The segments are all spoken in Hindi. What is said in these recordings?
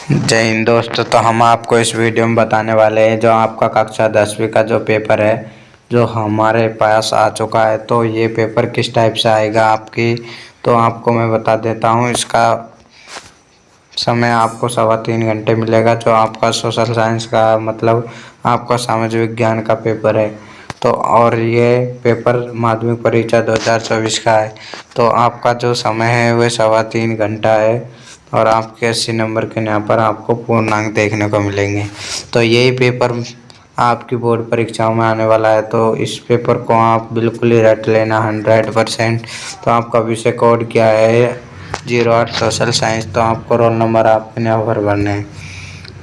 जय हिंद दोस्तों। तो हम आपको इस वीडियो में बताने वाले हैं जो आपका कक्षा 10वीं का जो पेपर है जो हमारे पास आ चुका है। तो ये पेपर किस टाइप से आएगा आपकी, तो आपको मैं बता देता हूँ। इसका समय आपको 3.25 घंटे मिलेगा। जो आपका सोशल साइंस का मतलब आपका सामाजिक विज्ञान का पेपर है। तो और ये पेपर माध्यमिक परीक्षा 2024 का है। तो आपका जो समय है वह 3.25 घंटा है और आपके 80 नंबर के यहाँ पर आपको पूर्णांक देखने को मिलेंगे। तो यही पेपर आपकी बोर्ड परीक्षाओं में आने वाला है। तो इस पेपर को आप बिल्कुल ही रट लेना 100%। तो आपका विषय कोड क्या है? 08 सोशल साइंस। तो आपको रोल नंबर आपके यहाँ पर भरने हैं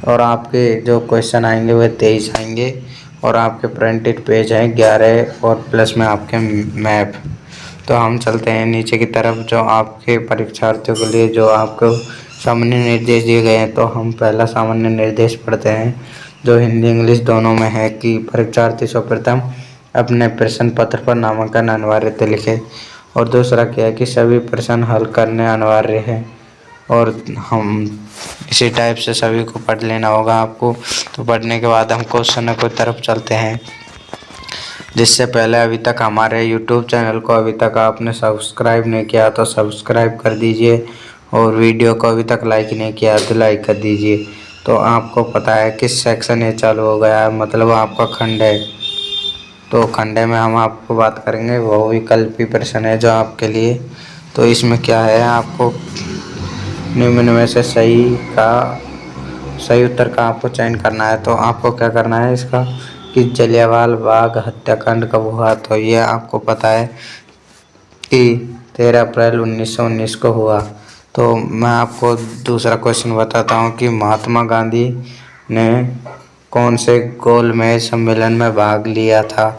और आपके जो क्वेश्चन आएंगे वह 23 आएंगे और आपके प्रिंटेड पेज हैं 11 और प्लस में आपके मैप। तो हम चलते हैं नीचे की तरफ जो आपके परीक्षार्थियों के लिए जो आपको सामान्य निर्देश दिए गए हैं। तो हम पहला सामान्य निर्देश पढ़ते हैं जो हिंदी इंग्लिश दोनों में है कि परीक्षार्थी सर्वप्रथम अपने प्रश्न पत्र पर नामांकन अनिवार्यतः लिखे और दूसरा क्या है कि सभी प्रश्न हल करने अनिवार्य है। और हम इसी टाइप से सभी को पढ़ लेना होगा आपको। तो पढ़ने के बाद हम क्वेश्चन की तरफ चलते हैं। जिससे पहले अभी तक हमारे YouTube चैनल को अभी तक आपने सब्सक्राइब नहीं किया तो सब्सक्राइब कर दीजिए और वीडियो को अभी तक लाइक नहीं किया तो लाइक कर दीजिए। तो आपको पता है किस सेक्शन ये चालू हो गया है, मतलब आपका खंड है। तो खंडे में हम आपको बात करेंगे वो विकल्पी प्रश्न है जो आपके लिए। तो इसमें क्या है, आपको निम्न में से सही उत्तर का आपको चयन करना है। तो आपको क्या करना है इसका कि जलियांवाला बाग हत्याकांड कब हुआ? तो ये आपको पता है कि 13 अप्रैल 1919 को हुआ। तो मैं आपको दूसरा क्वेश्चन बताता हूँ कि महात्मा गांधी ने कौन से गोलमेज सम्मेलन में भाग लिया था?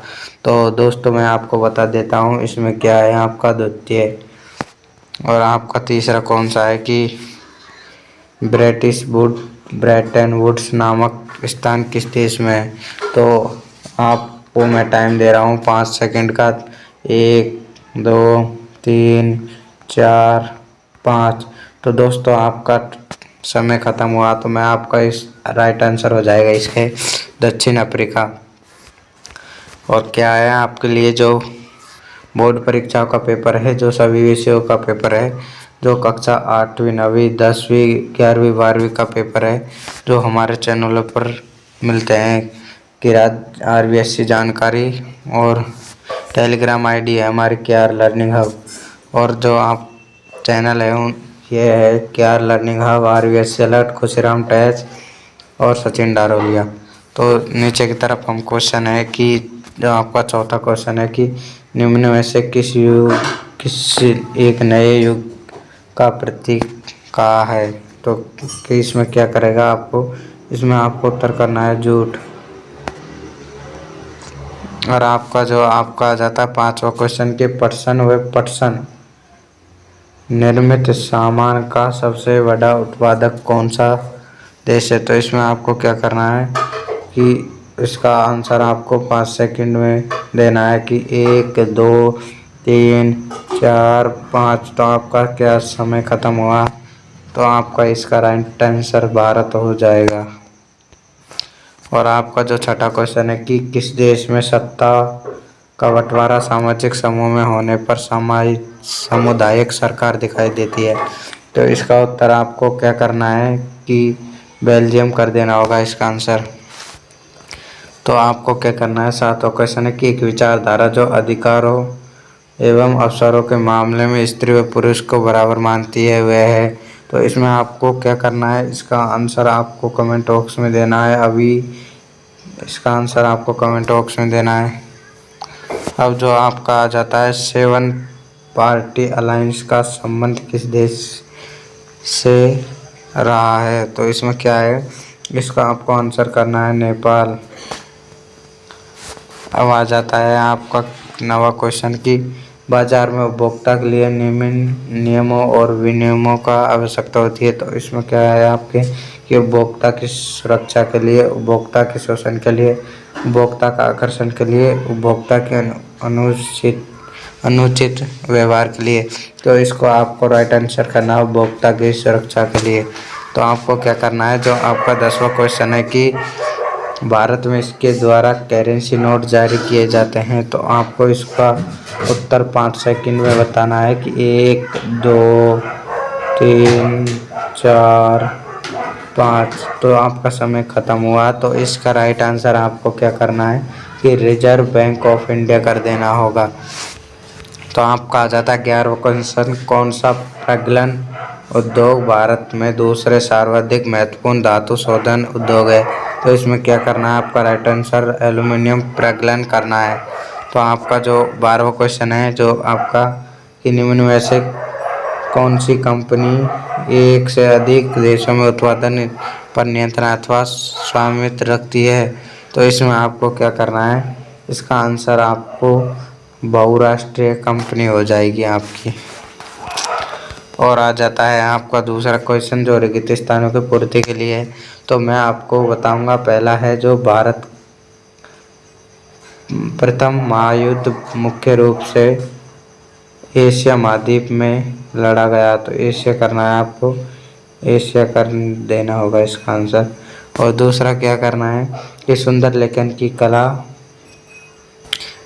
तो दोस्तों मैं आपको बता देता हूँ इसमें क्या है, आपका द्वितीय। और आपका तीसरा कौन सा है कि ब्रेटन वुड्स नामक स्थान किस देश में है? तो आपको मैं टाइम दे रहा हूँ 5 सेकंड का। 1 2 3 4 5। तो दोस्तों आपका समय ख़त्म हुआ। तो मैं आपका इस राइट आंसर हो जाएगा इसके दक्षिण अफ्रीका। और क्या है आपके लिए जो बोर्ड परीक्षाओं का पेपर है जो सभी विषयों का पेपर है, जो कक्षा 8वीं 9वीं 10वीं 11वीं 12वीं का पेपर है जो हमारे चैनलों पर मिलते हैं। किरात RBSC जानकारी और टेलीग्राम ID है हमारे KR लर्निंग हब। और जो आप चैनल है ये है KR learning hub, RBSC alert, Khushiram tech और सचिन डारोलिया। तो नीचे की तरफ हम क्वेश्चन है कि जो आपका चौथा क्वेश्चन है कि निम्न में से किस एक नए युग का प्रतीक का है? तो कि इसमें क्या करेगा आपको, इसमें आपको उत्तर करना है झूठ। और आपका जो आपका आ जाता है पांचवा क्वेश्चन के पटसन निर्मित सामान का सबसे बड़ा उत्पादक कौन सा देश है? तो इसमें आपको क्या करना है कि इसका आंसर आपको 5 सेकंड में देना है कि 1 2 3 4 5। तो आपका क्या समय ख़त्म हुआ? तो आपका इसका राइट आंसर भारत हो जाएगा। और आपका जो छठा क्वेश्चन है कि किस देश में सत्ता का बंटवारा सामाजिक समूह में होने पर सामुदायिक सरकार दिखाई देती है? तो इसका उत्तर आपको क्या करना है कि बेल्जियम कर देना होगा इसका आंसर। तो आपको क्या करना है, सातवां क्वेश्चन है कि एक विचारधारा जो अधिकारों एवं अवसरों के मामले में स्त्री व पुरुष को बराबर मानती है वह है? तो इसमें आपको क्या करना है, इसका आंसर आपको कमेंट बॉक्स में देना है। अभी इसका आंसर आपको कमेंट बॉक्स में देना है। अब जो आपका आ जाता है 7 पार्टी अलायंस का संबंध किस देश से रहा है? तो इसमें क्या है, इसका आपको आंसर करना है नेपाल। अब आ जाता है आपका 9वां क्वेश्चन कि बाजार में उपभोक्ता के लिए नियमों और विनियमों का आवश्यकता होती है? तो इसमें क्या है आपके कि उपभोक्ता की सुरक्षा के लिए, उपभोक्ता के शोषण के लिए, उपभोक्ता का आकर्षण के लिए, उपभोक्ता के अनुचित व्यवहार के लिए। तो इसको आपको राइट आंसर करना है उपभोक्ता की सुरक्षा के लिए। तो आपको क्या करना है, जो आपका 10वां क्वेश्चन है कि भारत में इसके द्वारा करेंसी नोट जारी किए जाते हैं, तो आपको इसका उत्तर 5 सेकंड में बताना है कि 1 2 3 4 5। तो आपका समय ख़त्म हुआ। तो इसका राइट आंसर आपको क्या करना है कि रिजर्व बैंक ऑफ इंडिया कर देना होगा। तो आपका आ जाता है 11वां क्वेश्चन, कौन सा प्रगलन उद्योग भारत में दूसरे सर्वाधिक महत्वपूर्ण धातु शोधन उद्योग है। तो इसमें क्या करना है, आपका राइट आंसर एल्यूमीनियम प्रगलन करना है। तो आपका जो 12वां क्वेश्चन है, जो आपका कि निम्न में से कौन सी कंपनी एक से अधिक देशों में उत्पादन पर नियंत्रण अथवा स्वामित्व रखती है। तो इसमें आपको क्या करना है, इसका आंसर आपको बहुराष्ट्रीय कंपनी हो जाएगी आपकी। और आ जाता है आपका दूसरा क्वेश्चन, जो रेगिस्तानों की पूर्ति के लिए है। तो मैं आपको बताऊंगा, पहला है जो भारत प्रथम महायुद्ध मुख्य रूप से एशिया महाद्वीप में लड़ा गया। तो एशिया करना है आपको, एशिया कर देना होगा इसका आंसर। और दूसरा क्या करना है कि सुंदर लेखन की कला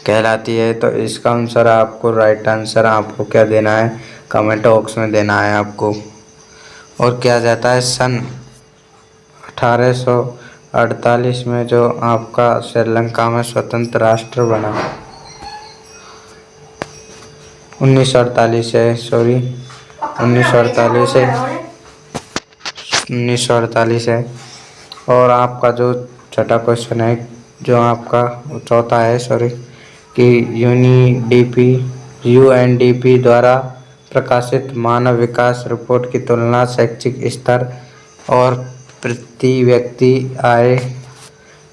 कहलाती है। तो इसका आंसर आपको राइट आंसर आपको क्या देना है, कमेंट बॉक्स में देना है आपको। और क्या जाता है, सन 1848 में जो आपका श्रीलंका में स्वतंत्र राष्ट्र बना, 1948 है, सॉरी 1948 है, 1948 है। और आपका जो छठा क्वेश्चन है, जो आपका चौथा है, सॉरी कि यूएनडीपी द्वारा प्रकाशित मानव विकास रिपोर्ट की तुलना शैक्षिक स्तर और प्रति व्यक्ति आय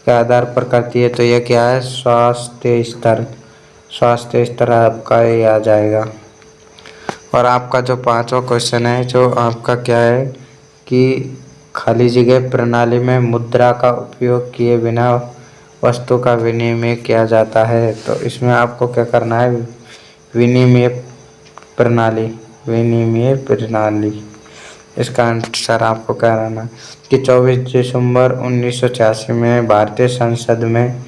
के आधार पर करती है। तो यह क्या है, स्वास्थ्य स्तर। स्वास्थ्य स्तर आपका ये आ जाएगा। और आपका जो 5वां क्वेश्चन है, जो आपका क्या है कि खाली जगह प्रणाली में मुद्रा का उपयोग किए बिना वस्तु का विनिमय किया जाता है। तो इसमें आपको क्या करना है, विनिमय प्रणाली, विनिमय प्रणाली। इसका आंसर आपको क्या रहना कि 24 दिसंबर 1986 में भारतीय संसद में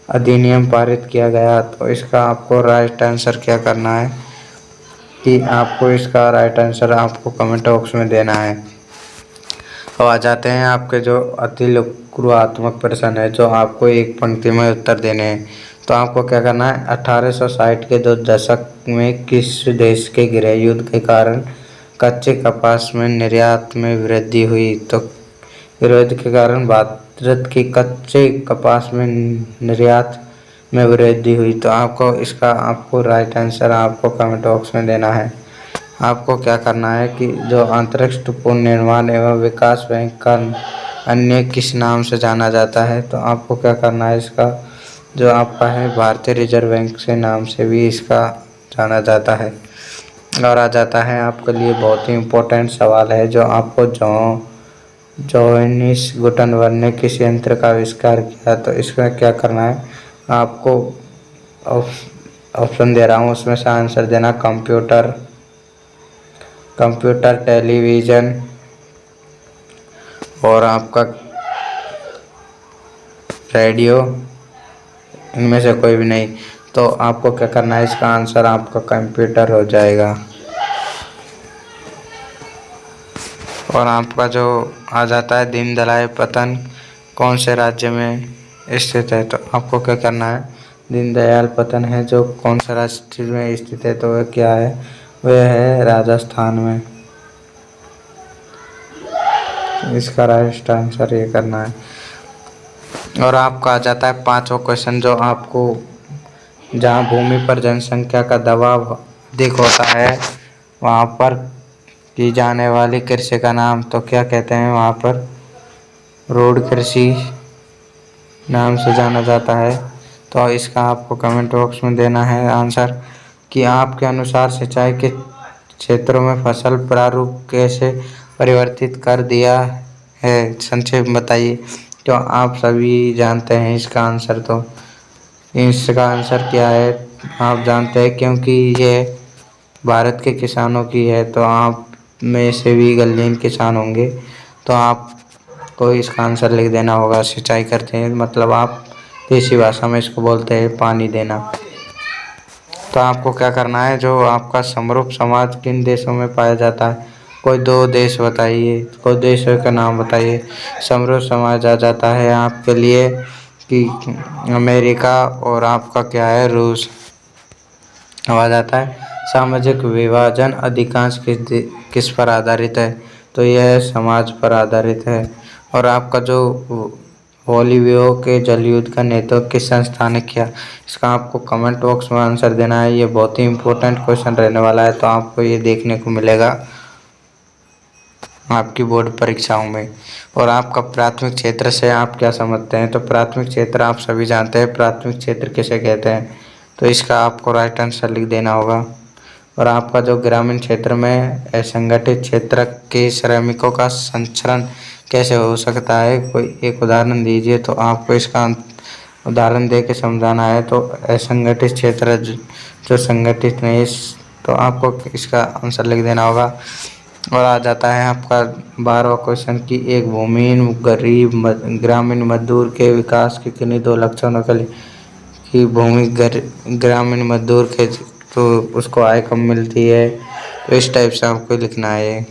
अधिनियम पारित किया गया। तो इसका आपको राइट आंसर क्या करना है कि आपको इसका राइट आंसर आपको कमेंट बॉक्स में देना है। अब आ जाते हैं आपके जो अतिलघुत्मक प्रश्न है, जो आपको एक पंक्ति में उत्तर देने हैं। तो आपको क्या करना है, 1860 के दो दशक में किस देश के गृह युद्ध के कारण कच्चे कपास में निर्यात में वृद्धि हुई। तो विरोध के कारण भारत की कच्चे कपास में निर्यात में वृद्धि हुई। तो आपको इसका आपको राइट आंसर आपको कमेंट बॉक्स में देना है। आपको क्या करना है कि जो अंतरिक्ष पुनर्निर्माण एवं विकास बैंक का अन्य किस नाम से जाना जाता है। तो आपको क्या करना है, इसका जो आपका है भारतीय रिजर्व बैंक से नाम से भी इसका जाना जाता है। और आ जाता है आपके लिए बहुत ही इम्पोर्टेंट सवाल है, जो आपको जोहानिस गुटेनबर्ग ने किस यंत्र का आविष्कार किया। तो इसमें क्या करना है, आपको ऑप्शन दे रहा हूँ, उसमें से आंसर देना, कंप्यूटर, टेलीविज़न और आपका रेडियो, इनमें से कोई भी नहीं। तो आपको क्या करना है, इसका आंसर आपका कंप्यूटर हो जाएगा। और आपका जो आ जाता है दीनदयाल पतन कौन से राज्य में स्थित है। तो आपको क्या करना है, दीनदयाल पतन है जो कौन सा राज्य में स्थित है। तो वह क्या है, वह है राजस्थान में। इसका राइट आंसर ये करना है। और आपका आ जाता है 5वां क्वेश्चन, जो आपको जहाँ भूमि पर जनसंख्या का दबाव अधिक होता है वहाँ पर की जाने वाली कृषि का नाम तो क्या कहते हैं, वहाँ पर रोड कृषि नाम से जाना जाता है। तो इसका आपको कमेंट बॉक्स में देना है आंसर कि आपके अनुसार सिंचाई के क्षेत्रों में फसल प्रारूप कैसे परिवर्तित कर दिया है, संक्षेप में बताइए। तो आप सभी जानते हैं इसका आंसर। तो इसका आंसर क्या है, आप जानते हैं, क्योंकि ये भारत के किसानों की है। तो आप में से भी गल्लीन किसान होंगे, तो आपको इसका आंसर लिख देना होगा। सिंचाई करते हैं मतलब आप देसी भाषा में इसको बोलते हैं पानी देना। तो आपको क्या करना है, जो आपका समरूप समाज किन देशों में पाया जाता है, कोई 2 देश बताइए, कोई देशों का नाम बताइए। समरूप समाज आ जाता है आपके लिए कि अमेरिका और आपका क्या है, रूस। अब आ जाता है सामाजिक विभाजन अधिकांश किस पर आधारित है, तो यह समाज पर आधारित है। और आपका जो बोलिवियो के जल युद्ध का नेतृत्व किस संस्था ने किया, इसका आपको कमेंट बॉक्स में आंसर देना है। ये बहुत ही इम्पोर्टेंट क्वेश्चन रहने वाला है, तो आपको ये देखने को मिलेगा आपकी बोर्ड परीक्षाओं में। और आपका प्राथमिक क्षेत्र से आप क्या समझते हैं, तो प्राथमिक क्षेत्र आप सभी जानते हैं प्राथमिक क्षेत्र किसे कहते हैं, तो इसका आपको राइट आंसर लिख देना होगा। और आपका जो ग्रामीण क्षेत्र में असंगठित क्षेत्र के श्रमिकों का संचरण कैसे हो सकता है, कोई एक उदाहरण दीजिए। तो आपको इसका उदाहरण दे के समझाना है। तो असंगठित क्षेत्र जो संगठित नहीं, तो आपको इसका आंसर लिख देना होगा। और आ जाता है आपका 12वां क्वेश्चन की एक भूमिहीन गरीब ग्रामीण मजदूर के विकास के किन्हीं 2 लक्षणों के लिए कि भूमि ग्रामीण मजदूर के तो उसको आय कम मिलती है, तो इस टाइप से आपको लिखना है।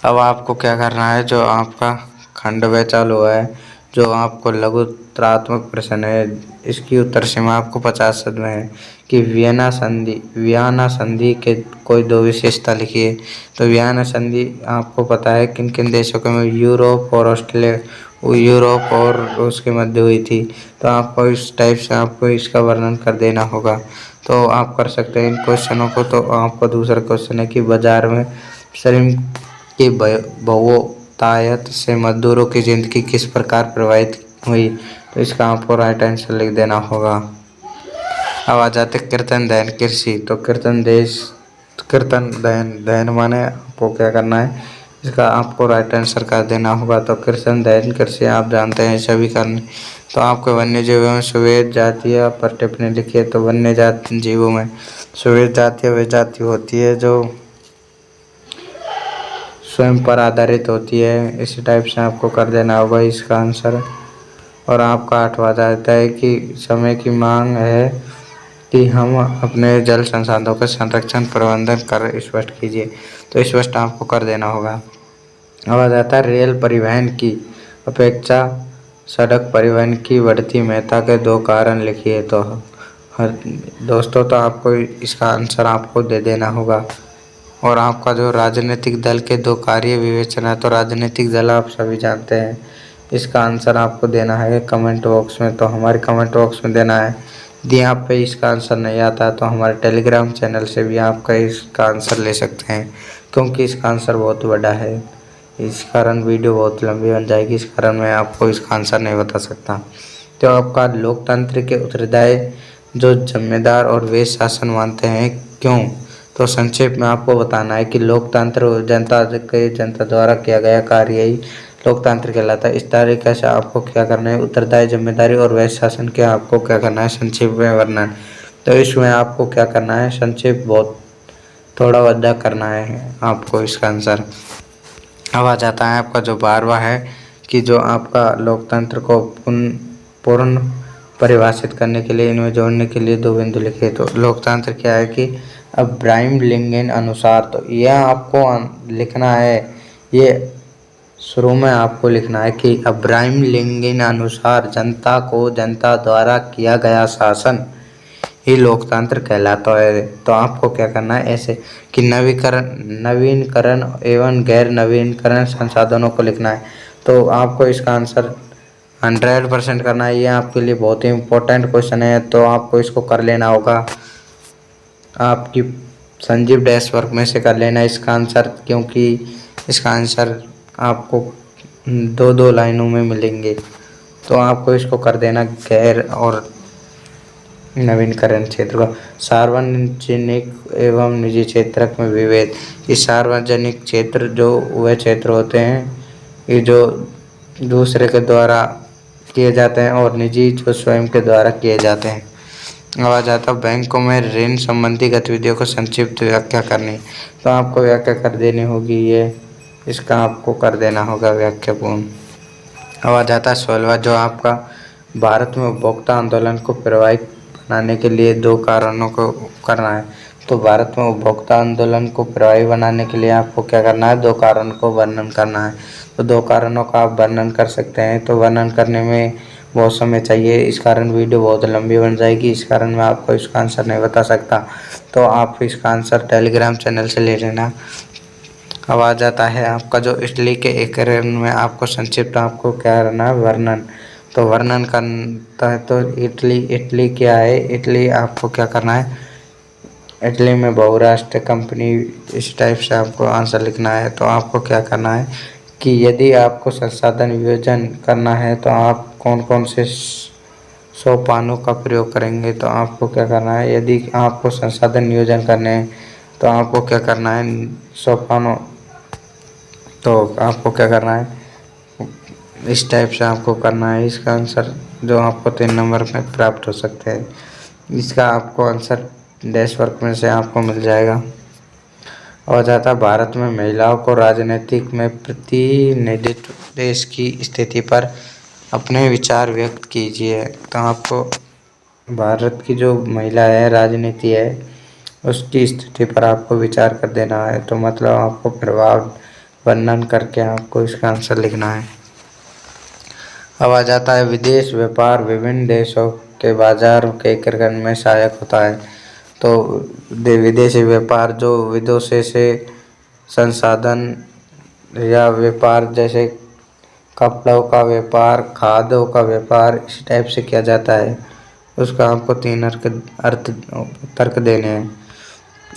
अब आपको क्या करना है, जो आपका खंड व चालू है, जो आपको लघुत्रात्मक प्रश्न है, इसकी उत्तर सीमा आपको 50 शब्द में है कि वियना संधि के कोई 2 विशेषता लिखिए। तो वियना संधि आपको पता है किन किन देशों के में, यूरोप और ऑस्ट्रेलिया, यूरोप और उसके मध्य हुई थी। तो आपको इस टाइप से आपको इसका वर्णन कर देना होगा। तो आप कर सकते हैं इन क्वेश्चनों को। तो आपका दूसरा क्वेश्चन है कि बाजार में श्रम की बहुतायत से मजदूरों की जिंदगी किस प्रकार प्रभावित हुई, तो इसका आपको राइट आंसर लिख देना होगा। अब आ जाते कीर्तन दहन कृषि। तो कीर्तन दहन माने आपको क्या करना है, इसका आपको राइट आंसर कर देना होगा। तो कीर्तन दहन कृषि आप जानते हैं सभी करने। तो आपको वन्य जीवों में सुवेद जातीय पर टिप्पणी लिखिए। तो वन्य जीवों में सुवेद जातीय वे जाति होती है जो स्वयं पर आधारित होती है। इसी टाइप से आपको कर देना होगा इसका आंसर। और आपका 8वां जाता है कि समय की मांग है कि हम अपने जल संसाधनों का संरक्षण प्रबंधन कर स्पष्ट कीजिए। तो स्पष्ट आपको कर देना होगा। अब आ जाता है रेल परिवहन की अपेक्षा सड़क परिवहन की बढ़ती महत्ता के 2 कारण लिखिए। तो दोस्तों, तो आपको इसका आंसर आपको दे देना होगा। और आपका जो राजनीतिक दल के 2 कार्य विवेचना, तो राजनीतिक दल आप सभी जानते हैं, इसका आंसर आपको देना है कमेंट बॉक्स में। तो हमारे कमेंट बॉक्स में देना है। यदि आप पे इसका आंसर नहीं आता तो हमारे टेलीग्राम चैनल से भी आपका इसका आंसर ले सकते हैं, क्योंकि इसका आंसर बहुत बड़ा है। इस कारण वीडियो बहुत लंबी बन जाएगी, इस कारण मैं आपको इसका आंसर नहीं बता सकता। तो आपका लोकतंत्र के उत्तरदायी जो जिम्मेदार और वे शासन मानते हैं, क्यों? तो संक्षेप में आपको बताना है कि लोकतंत्र जनता द्वारा किया गया कार्य ही लोकतंत्र कहलाता है। इस तरीके से आपको क्या करना है, उत्तरदायी जिम्मेदारी और वैध शासन के आपको क्या करना है, संक्षेप में वर्णन। तो इसमें आपको क्या करना है, संक्षेप बहुत थोड़ा वड्डा करना है आपको इसका आंसर। अब आ जाता है आपका जो 12वां है कि जो आपका लोकतंत्र को पूर्ण परिभाषित करने के लिए इनमें जोड़ने के लिए 2 बिंदु लिखे। तो लोकतंत्र क्या है कि अब्राहम लिंकन अनुसार, तो यह आपको लिखना है, ये शुरू में आपको लिखना है कि अब्राहम लिंकन अनुसार जनता को जनता द्वारा किया गया शासन ही लोकतंत्र कहलाता है। तो आपको क्या करना है ऐसे कि नवीनकरण एवं गैर नवीनकरण संसाधनों को लिखना है। तो आपको इसका आंसर 100% करना है। ये आपके लिए बहुत ही इम्पोर्टेंट क्वेश्चन है, तो आपको इसको कर लेना होगा। आपकी संजीव डैश वर्क में से कर लेना इसका आंसर, क्योंकि इसका आंसर आपको 2 लाइनों में मिलेंगे। तो आपको इसको कर देना गैर और नवीनकरण क्षेत्र का। सार्वजनिक एवं निजी क्षेत्र में विभेद। इस सार्वजनिक क्षेत्र जो वह क्षेत्र होते हैं ये जो दूसरे के द्वारा किए जाते हैं, और निजी जो स्वयं के द्वारा किए जाते हैं। अब आ जाता है बैंकों में ऋण संबंधी गतिविधियों को संक्षिप्त व्याख्या करनी। तो आपको व्याख्या कर देनी होगी ये इसका आपको कर देना होगा व्याख्यापूर्ण। अब आ जाता है 16वां, जो आपका भारत में उपभोक्ता आंदोलन को प्रभावित बनाने के लिए 2 कारणों को करना है। तो भारत में उपभोक्ता आंदोलन को प्रभावी बनाने के लिए आपको क्या करना है, 2 कारणों को वर्णन करना है। तो 2 कारणों का आप वर्णन कर सकते हैं। तो वर्णन करने में बहुत समय चाहिए, इस कारण वीडियो बहुत लंबी बन जाएगी, इस कारण मैं आपको इसका आंसर नहीं बता सकता। तो आप इसका आंसर टेलीग्राम चैनल से ले लेना। अब आ जाता है आपका जो इटली के एकीकरण में आपको संक्षिप्त आपको क्या करना है, वर्णन। तो वर्णन करता है तो इटली क्या है, इटली आपको क्या करना है, इटली में बहुराष्ट्रीय कंपनी, इस टाइप से आपको आंसर लिखना है। तो आपको क्या करना है कि यदि आपको संसाधन विभाजन करना है तो आप कौन कौन से सोपानों का प्रयोग करेंगे। तो आपको क्या करना है, यदि आपको संसाधन नियोजन करने हैं तो आपको क्या करना है, सोपानों। तो आपको क्या करना है, इस टाइप से आपको करना है। इसका आंसर जो आपको 3 नंबर में प्राप्त हो सकते हैं, इसका आपको आंसर डैश वर्क में से आपको मिल जाएगा। और जाता है भारत में महिलाओं को राजनीतिक में प्रतिनिधित्व, देश की स्थिति पर अपने विचार व्यक्त कीजिए। तो आपको भारत की जो महिला है, राजनीति है, उसकी स्थिति पर आपको विचार कर देना है। तो मतलब आपको प्रभाव वर्णन करके आपको इसका आंसर लिखना है। अब आ जाता है विदेश व्यापार विभिन्न देशों के बाजार के एकीकरण में सहायक होता है। तो विदेशी व्यापार जो विदेशों से संसाधन या व्यापार, जैसे कपड़ों का व्यापार, खाद्यों का व्यापार, इस टाइप से किया जाता है, उसका आपको 3 अर्थ तर्क देने हैं।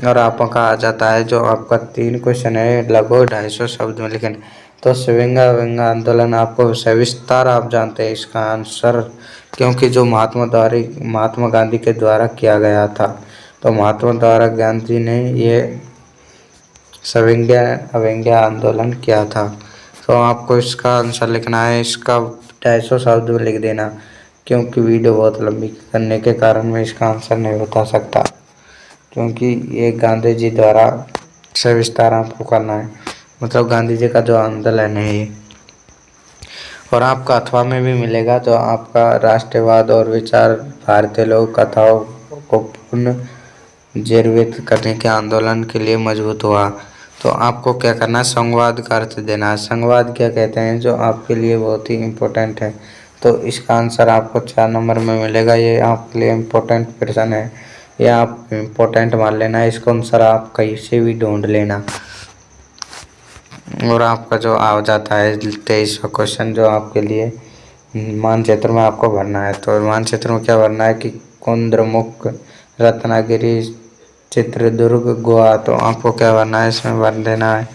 और आपका आ जाता है जो आपका 3 क्वेश्चन है, लगभग 250 शब्द में लिखने। तो स्विंग आंदोलन आपको सविस्तार आप जानते हैं इसका आंसर, क्योंकि जो महात्मा गांधी के द्वारा किया गया था। तो महात्मा गांधी ने ये अविंगा आंदोलन किया था। तो आपको इसका आंसर लिखना है, इसका 250 शब्द में लिख देना, क्योंकि वीडियो बहुत लंबी करने के कारण मैं इसका आंसर नहीं बता सकता, क्योंकि ये गांधी जी द्वारा सविस्तार आपको करना है, मतलब गांधी जी का जो आंदोलन है ये। और आपका अथवा में भी मिलेगा, जो आपका राष्ट्रवाद और विचार भारतीय लोक कथाओं को पूर्ण जीर्णित करने के आंदोलन के लिए मजबूत हुआ। तो आपको क्या करना है, संवाद का अर्थ देना है। संवाद क्या कहते हैं, जो आपके लिए बहुत ही इम्पोर्टेंट है। तो इसका आंसर आपको 4 नंबर में मिलेगा। ये आपके लिए इम्पोर्टेंट प्रश्न है, ये आप इम्पोर्टेंट मान लेना, इसको आंसर आप कहीं से भी ढूंढ लेना। और आपका जो आ जाता है 23वां क्वेश्चन, जो आपके लिए मानचित्र में आपको भरना है। तो मानचित्र में क्या भरना है कि कुंद्रमुख, रत्नागिरी, चित्रदुर्ग, गोवा। तो आपको क्या भरना है, इसमें भर देना है।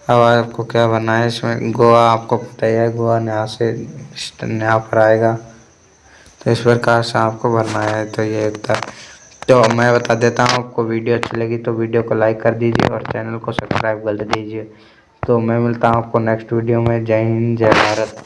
अब आपको क्या भरना है, इसमें गोवा आपको पता ही है, गोवा यहाँ पर आएगा। तो इस प्रकार से आपको भरना है। तो ये उत्तर, तो मैं बता देता हूँ, आपको वीडियो अच्छी लगी तो वीडियो को लाइक कर दीजिए और चैनल को सब्सक्राइब कर दीजिए। तो मैं मिलता हूँ आपको नेक्स्ट वीडियो में। जय हिंद, जय भारत।